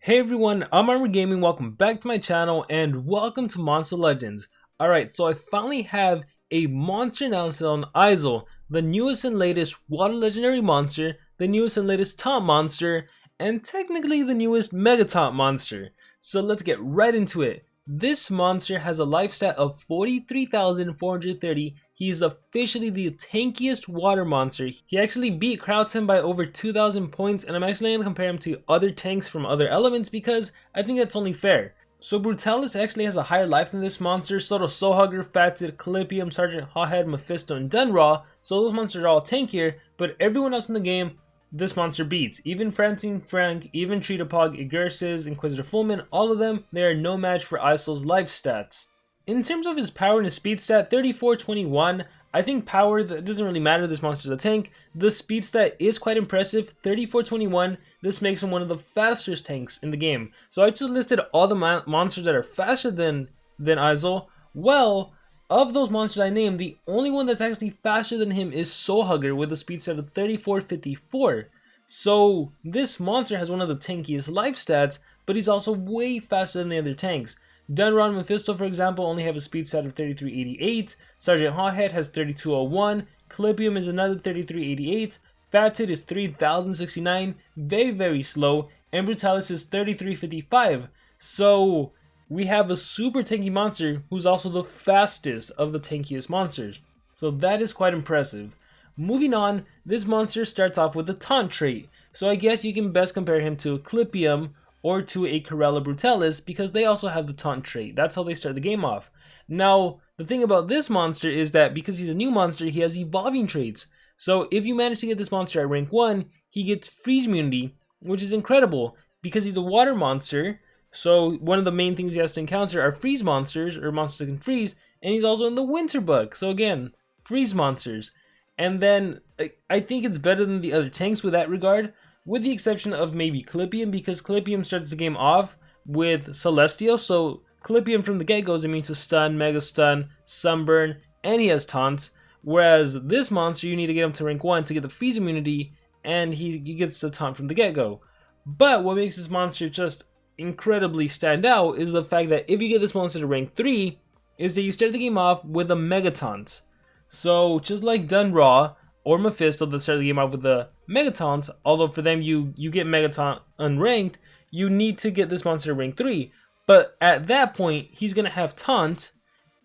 Hey everyone, I'm Armor Gaming, welcome back to my channel, and welcome to Monster Legends. Alright, so I finally have a monster analysis on Eisul, the newest and latest water legendary monster, the newest and latest taunt monster, and technically the newest mega taunt monster. So let's get right into it. This monster has a life stat of 43,430. He is officially the tankiest water monster. He actually beat Crowdson by over 2,000 points, and I'm actually going to compare him to other tanks from other elements because I think that's only fair. So Brutalis actually has a higher life than this monster. So does Soulhugger, Fatid, Calipium, Sergeant Hothead, Mephisto, and Dunraw. So those monsters are all tankier, but everyone else in the game, this monster beats. Even Francine Frank, even Treatapog, Igursis, Inquisitor Fullman, all of them, they are no match for Eisul's life stats. In terms of his power and his speed stat, 3421, I think power, that doesn't really matter, this monster's a tank. The speed stat is quite impressive, 3421, this makes him one of the fastest tanks in the game. So I just listed all the monsters that are faster than Eisul. Well, of those monsters I named, the only one that's actually faster than him is Soulhugger with a speed stat of 3454. So this monster has one of the tankiest life stats, but he's also way faster than the other tanks. Dunraw and Mephisto, for example, only have a speed stat of 3388. Sergeant Hothead has 3201. Calipium is another 3388. Fatid is 3069, very slow, and Brutalis is 3355. So we have a super tanky monster who's also the fastest of the tankiest monsters. So that is quite impressive. Moving on, this monster starts off with the taunt trait. So I guess you can best compare him to a Calipium or to a Corella Brutalis because they also have the taunt trait. That's how they start the game off. Now, the thing about this monster is that because he's a new monster, he has evolving traits. So if you manage to get this monster at rank 1, he gets freeze immunity, which is incredible because he's a water monster. So one of the main things he has to encounter are freeze monsters, or monsters that can freeze, and he's also in the winter book. So again, freeze monsters. And then I think it's better than the other tanks with that regard, with the exception of maybe Calipium, because Calipium starts the game off with Celestial. So Calipium from the get-go is immune to stun, mega stun, sunburn, and he has taunt. Whereas this monster, you need to get him to rank 1 to get the freeze immunity, and he gets the taunt from the get-go. But what makes this monster just incredibly stand out is the fact that if you get this monster to rank 3, is that you start the game off with a mega taunt. So just like Dunraw or Mephisto that started the game off with the mega taunt, although for them you get mega taunt unranked, you need to get this monster to rank 3. But at that point, he's going to have taunt,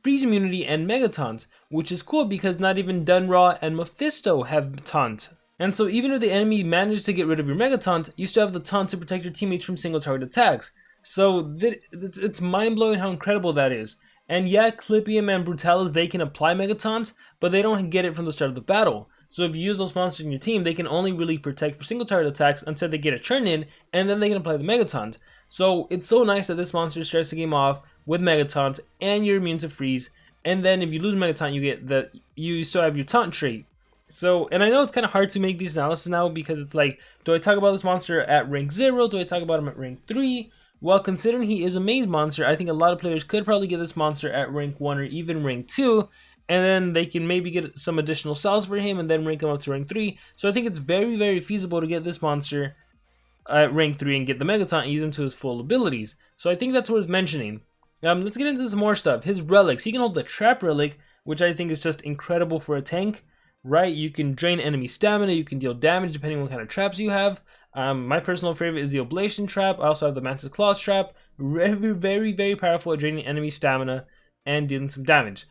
freeze immunity, and mega taunt, which is cool because not even Dunraw and Mephisto have taunt. And so even if the enemy manages to get rid of your mega taunt, you still have the taunt to protect your teammates from single target attacks. So it's mind-blowing how incredible that is. And yeah, Calipium and Brutalis, they can apply mega taunt, but they don't get it from the start of the battle. So if you use those monsters in your team, they can only really protect for single target attacks until they get a turn in, and then they can apply the mega taunt. So it's so nice that this monster starts the game off with mega taunt, and you're immune to freeze. And then if you lose mega taunt, you still have your taunt trait. So, and I know it's kind of hard to make these analyses now because it's like, do I talk about this monster at rank 0? Do I talk about him at rank 3? Well, considering he is a maze monster, I think a lot of players could probably get this monster at rank 1 or even rank 2. And then they can maybe get some additional cells for him and then rank him up to rank 3. So I think it's very feasible to get this monster at rank 3 and get the mega taunt and use him to his full abilities. So I think that's worth mentioning. Let's get into some more stuff. His relics. He can hold the trap relic, which I think is just incredible for a tank. Right, you can drain enemy stamina, you can deal damage depending on what kind of traps you have. My personal favorite is the Oblation trap. I also have the Mantis Claws trap. Very powerful at draining enemy stamina and dealing some damage.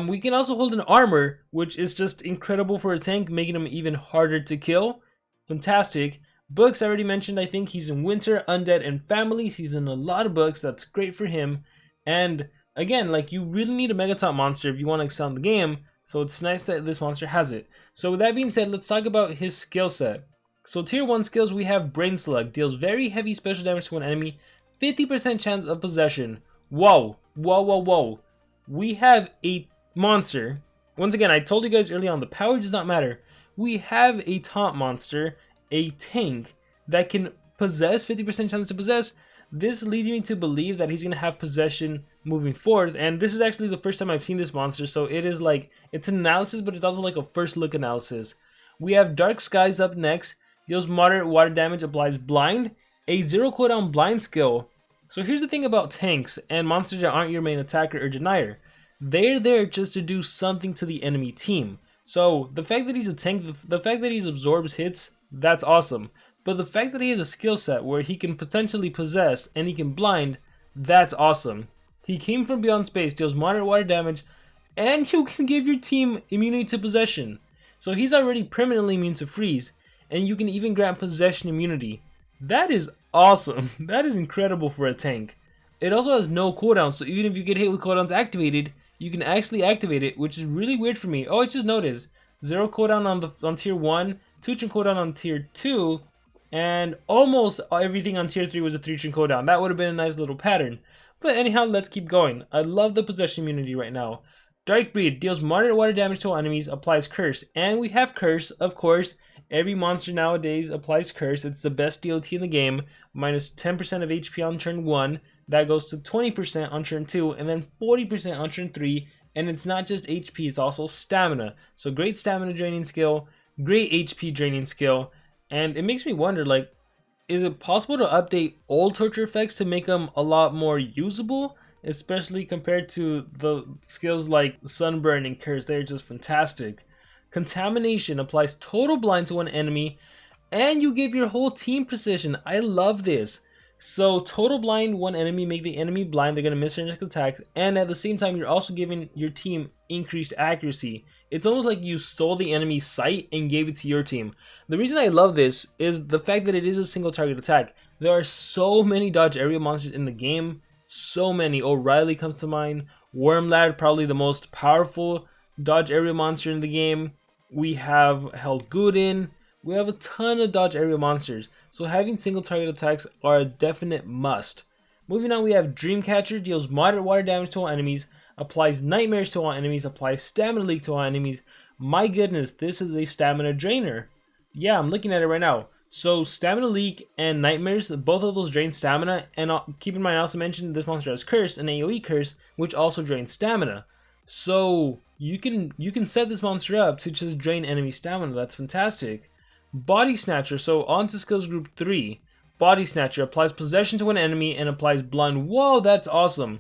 We can also hold an armor, which is just incredible for a tank, making him even harder to kill. Fantastic. Books, I already mentioned, I think he's in Winter, Undead, and Families. He's in a lot of books, that's great for him. And again, like, you really need a mega taunt monster if you want to excel in the game. So it's nice that this monster has it. So with that being said, let's talk about his skill set. So tier 1 skills, we have Brain Slug. Deals very heavy special damage to an enemy. 50% chance of possession. Whoa. We have a monster. Once again, I told you guys early on, the power does not matter. We have a taunt monster, a tank, that can possess, 50% chance to possess. This leads me to believe that he's going to have possession moving forward, and this is actually the first time I've seen this monster, so it is like, it's an analysis, but it's also like a first look analysis. We have Dark Skies up next. Deals moderate water damage, applies blind. A 0 cooldown blind skill. So here's the thing about tanks and monsters that aren't your main attacker or denier. They're there just to do something to the enemy team. So the fact that he's a tank, the fact that he absorbs hits, that's awesome. But the fact that he has a skill set where he can potentially possess and he can blind, that's awesome. He came from beyond space, deals moderate water damage, and you can give your team immunity to possession. So he's already permanently immune to freeze, and you can even grant possession immunity. That is awesome. That is incredible for a tank. It also has no cooldown, so even if you get hit with cooldowns activated, you can actually activate it, which is really weird for me. Oh, I just noticed. 0 cooldown on tier 1, 2 turn cooldown on tier 2, and almost everything on tier 3 was a 3 turn cooldown. That would have been a nice little pattern. But anyhow, let's keep going. I love the possession immunity right now. Dark Breed deals moderate water damage to all enemies, applies Curse. And we have Curse, of course. Every monster nowadays applies Curse. It's the best DLT in the game. Minus 10% of HP on turn 1. That goes to 20% on turn 2. And then 40% on turn 3. And it's not just HP, it's also stamina. So great stamina draining skill. Great HP draining skill. And it makes me wonder, like, is it possible to update old torture effects to make them a lot more usable? Especially compared to the skills like Sunburn and Curse. They're just fantastic. Contamination applies total blind to one enemy, and you give your whole team precision. I love this. So total blind one enemy, make the enemy blind, they're going to miss their next attack, and at the same time you're also giving your team increased accuracy. It's almost like you stole the enemy's sight and gave it to your team. The reason I love this is the fact that it is a single target attack. There are so many dodge area monsters in the game. So many. O'Reilly comes to mind. Wormlad, probably the most powerful dodge area monster in the game. We have Helgudin. We have a ton of dodge area monsters. So having single target attacks are a definite must. Moving on, we have Dreamcatcher, deals moderate water damage to all enemies, applies nightmares to all enemies, applies stamina leak to all enemies. My goodness, this is a stamina drainer. Yeah, I'm looking at it right now. So stamina leak and nightmares, both of those drain stamina, and keep in mind I also mentioned this monster has Curse, an AoE Curse, which also drains stamina. So you can set this monster up to just drain enemy stamina. That's fantastic. Body Snatcher, so on to skills group 3. Body Snatcher applies possession to an enemy and applies blind. Whoa, that's awesome.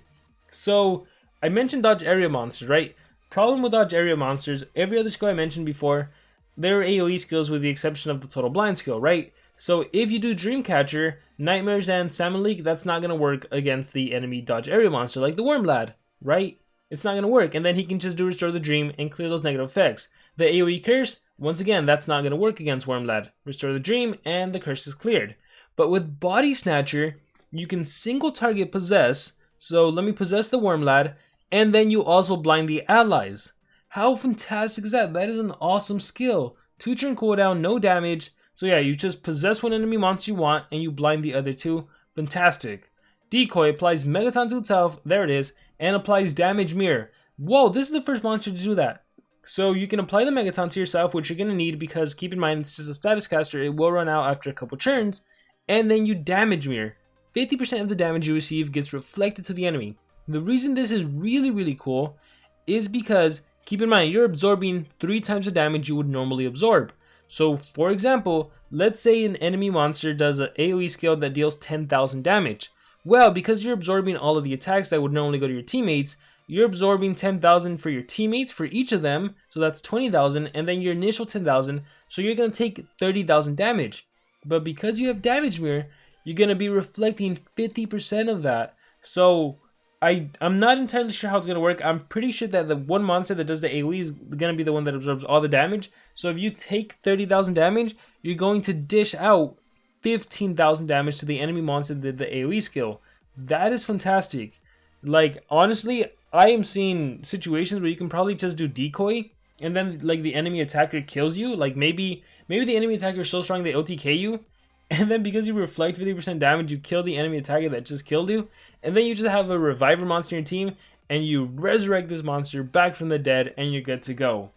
So I mentioned dodge area monsters, right? Problem with dodge area monsters, every other skill I mentioned before, they're AoE skills with the exception of the total blind skill, right? So if you do Dreamcatcher, Nightmares and Stamina Leak, that's not going to work against the enemy dodge area monster like the Wormlad, right? It's not going to work, and then he can just do Restore the Dream and clear those negative effects. The AoE Curse, once again, that's not going to work against Wormlad. Restore the Dream and the curse is cleared. But with Body Snatcher, you can single target possess, so let me possess the Wormlad, and then you also blind the allies. How fantastic is that? That is an awesome skill. 2 turn cooldown, no damage. So yeah, you just possess one enemy monster you want and you blind the other two. Fantastic. Decoy applies Megaton to itself, there it is, and applies Damage Mirror. Whoa, this is the first monster to do that. So you can apply the Megaton to yourself, which you're going to need because keep in mind it's just a status caster, it will run out after a couple turns, and then you Damage Mirror. 50% of the damage you receive gets reflected to the enemy. The reason this is really cool is because keep in mind, you're absorbing 3 times the damage you would normally absorb. So, for example, let's say an enemy monster does an AoE skill that deals 10,000 damage. Well, because you're absorbing all of the attacks that would normally go to your teammates, you're absorbing 10,000 for your teammates, for each of them, so that's 20,000, and then your initial 10,000, so you're going to take 30,000 damage. But because you have Damage Mirror, you're going to be reflecting 50% of that. So I'm not entirely sure how it's going to work. I'm pretty sure that the one monster that does the AoE is going to be the one that absorbs all the damage. So if you take 30,000 damage, you're going to dish out 15,000 damage to the enemy monster that did the AoE skill. That is fantastic. Like, honestly, I am seeing situations where you can probably just do decoy, and then like the enemy attacker kills you. Like maybe the enemy attacker is so strong they OTK you, and then because you reflect 50% damage, you kill the enemy attacker that just killed you, and then you just have a reviver monster in your team, and you resurrect this monster back from the dead, and you're good to go.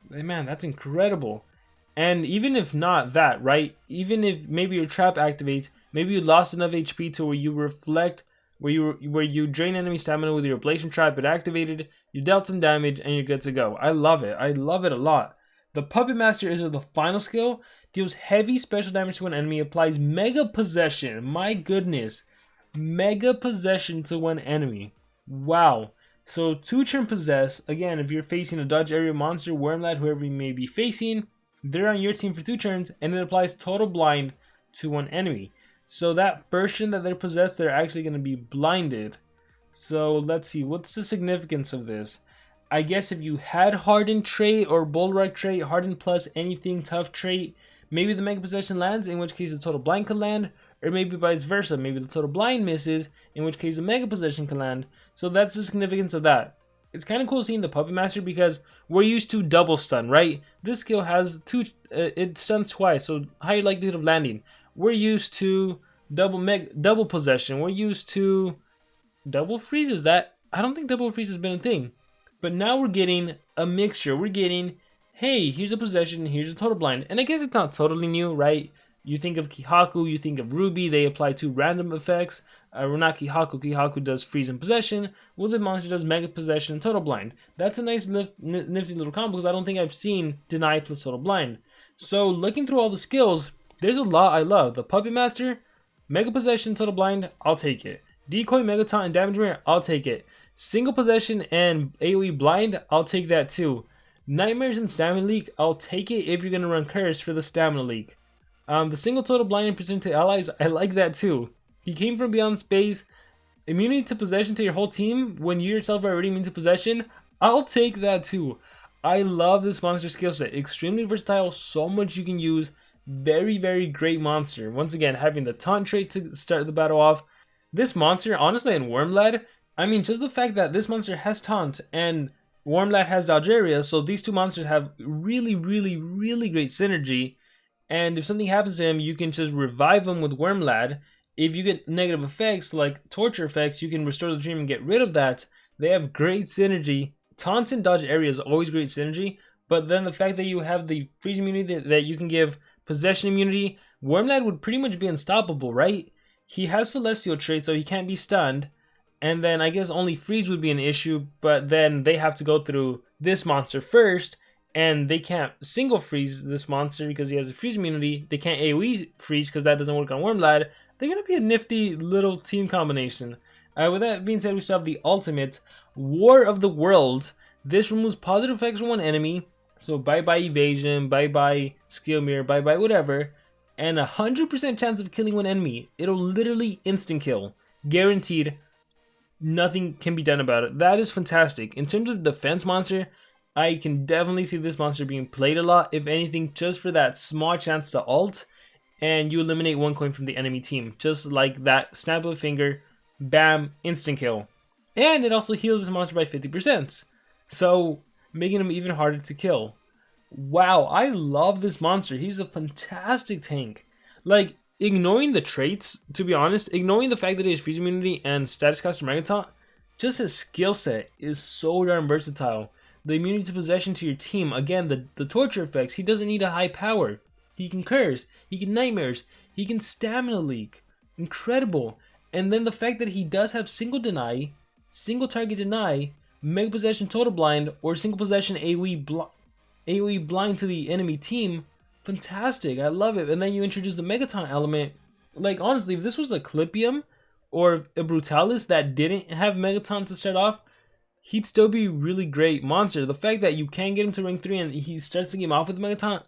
Man, that's incredible. And even if not that, right? Even if maybe your trap activates, maybe you lost enough HP to where you reflect, where you drain enemy stamina with your ablation trap, it activated, you dealt some damage, and you're good to go. I love it. I love it a lot. The Puppet Master is the final skill, deals heavy special damage to an enemy, applies Mega Possession. My goodness. Mega Possession to one enemy. Wow. So 2-turn Possess. Again, if you're facing a dodge area monster, Wormlad, whoever you may be facing, they're on your team for 2 turns, and it applies Total Blind to one enemy. So that first turn that they're possessed, they're actually going to be blinded. So let's see, what's the significance of this? I guess if you had Hardened trait or Bulwark trait, Hardened plus anything tough trait, maybe the Mega Possession lands, in which case the Total Blind could land, or maybe vice versa, maybe the Total Blind misses, in which case the Mega Possession can land. So that's the significance of that. It's kind of cool seeing the Puppet Master because we're used to double stun, right? This skill has it stuns twice, so higher likelihood of landing. We're used to double possession. We're used to double freeze. Is that? I don't think double freeze has been a thing. But now we're getting a mixture. We're getting, hey, here's a possession, here's a total blind. And I guess it's not totally new, right? You think of Kihaku, you think of Ruby, they apply 2 random effects. We're not Kihaku. Kihaku does freeze and possession. Woodland Monster does Mega Possession and Total Blind. That's a nice nifty little combo because I don't think I've seen Deny plus Total Blind. So looking through all the skills, there's a lot I love. The Puppet Master, Mega Possession, Total Blind, I'll take it. Decoy, Mega Taunt, and Damage Mirror, I'll take it. Single Possession and AoE Blind, I'll take that too. Nightmares and Stamina Leak, I'll take it if you're going to run Curse for the Stamina Leak. The single Total Blind and Precision to Allies, I like that too. He came from beyond space. Immunity to possession to your whole team when you yourself are already immune to possession, I'll take that too. I love this monster skill set. Extremely versatile, so much you can use. Very, very great monster. Once again, having the taunt trait to start the battle off. This monster, honestly, in Wormlad, I mean, just the fact that this monster has taunt and Wormlad has dodge area, so these two monsters have really, really, really great synergy. And if something happens to him, you can just revive him with Wormlad. If you get negative effects like torture effects, you can restore the dream and get rid of that. They have great synergy. Taunt and dodge area is always great synergy, but then the fact that you have the freeze immunity that you can give possession immunity, Wormlad would pretty much be unstoppable, right? He has Celestial trait, so he can't be stunned, and then I guess only freeze would be an issue, but then they have to go through this monster first, and they can't single freeze this monster because he has a freeze immunity. They can't AoE freeze because that doesn't work on Wormlad. They're going to be a nifty little team combination. With that being said, we still have the ultimate, War of the World. This removes positive effects from one enemy. So bye-bye evasion, bye-bye skill mirror, bye-bye whatever. And 100% chance of killing one enemy. It'll literally instant kill. Guaranteed. Nothing can be done about it. That is fantastic. In terms of defense monster, I can definitely see this monster being played a lot. If anything, just for that small chance to ult. And you eliminate 1 coin from the enemy team. Just like that, snap of a finger, bam, instant kill. And it also heals this monster by 50%. So, making him even harder to kill. Wow, I love this monster. He's a fantastic tank. Like, ignoring the traits, to be honest, ignoring the fact that he has freeze immunity and status caster Mega Taunt, just his skill set is so darn versatile. The immunity to possession to your team, again, the torture effects, he doesn't need a high power. He can curse, he can nightmares, he can stamina leak. Incredible. And then the fact that he does have single deny, single target deny, Mega Possession Total Blind, or single possession AoE blind to the enemy team. Fantastic, I love it. And then you introduce the Mega Taunt element. Like, honestly, if this was a Clipium or a Brutalis that didn't have Mega Taunt to start off, he'd still be really great monster. The fact that you can get him to rank 3 and he starts the game off with Mega Taunt,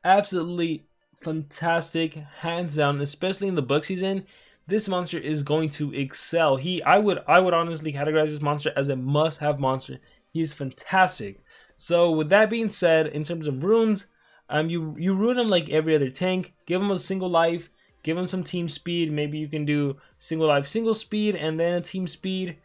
absolutely fantastic, hands down, especially in the book season. This monster is going to excel. I would honestly categorize this monster as a must-have monster. He is fantastic. So with that being said, in terms of runes, you rune him like every other tank. Give him a single life, give him some team speed. Maybe you can do single life, single speed, and then a team speed.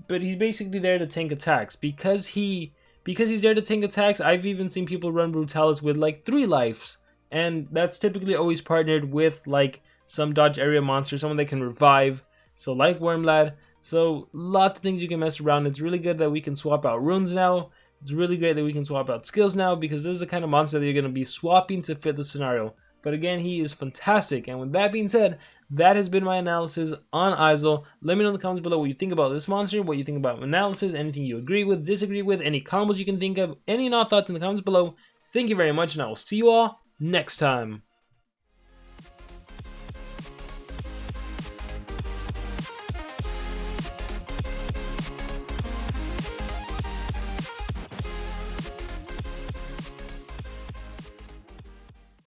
But he's basically there to tank attacks. Because he's there to tank attacks, I've even seen people run Brutalis with like 3 lives. And that's typically always partnered with like some dodge area monster, someone that can revive. So like Wormlad. So lots of things you can mess around. It's really good that we can swap out runes now. It's really great that we can swap out skills now, because this is the kind of monster that you're going to be swapping to fit the scenario. But again, he is fantastic. And with that being said, that has been my analysis on Eisul. Let me know in the comments below what you think about this monster, what you think about my analysis, anything you agree with, disagree with, any combos you can think of, any and all thoughts in the comments below. Thank you very much, and I will see you all next time.